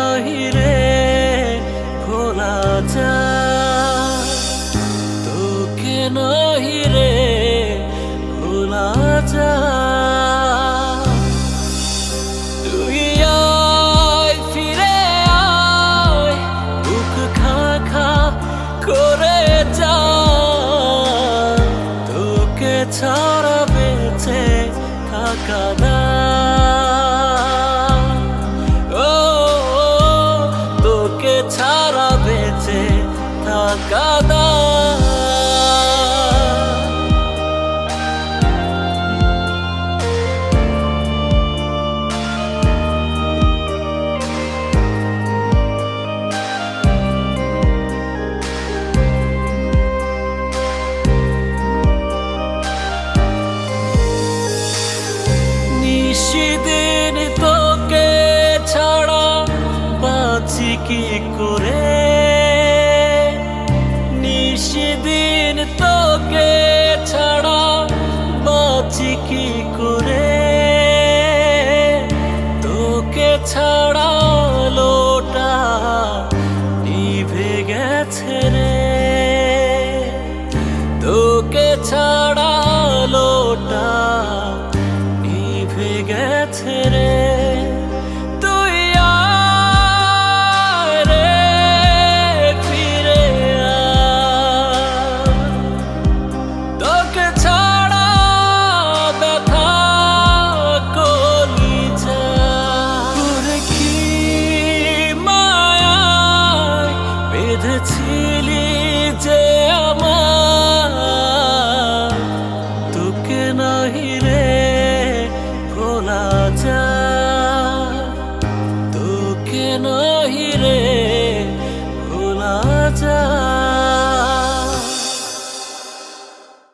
নাহি রে ভোলা যায়, তোকে নাহি রে ভোলা যায়। তুই আয় ফিরে আয়, বুক খা খা করে যা, তোকে ছাড়া বেঁচে থাকা দায়। ও তোকে ছাড়া বেঁচে থাকা দায়। নিশিদিন তোকে ছাড়া বাঁচি কি করে, নিশিদিন তোকে ছাড়া বাঁচি কি করে, তোকে ছাড়া লোটা নিভে গেছে রে, তোকে ছাড়া লোটা নিভে গেছে রে। তুই আয় রে ফিরে আয়, তোকে ছাড়া ব্যথা কলিজা। তোরে কি মায়ায় বেঁধেছিলি যে আমার,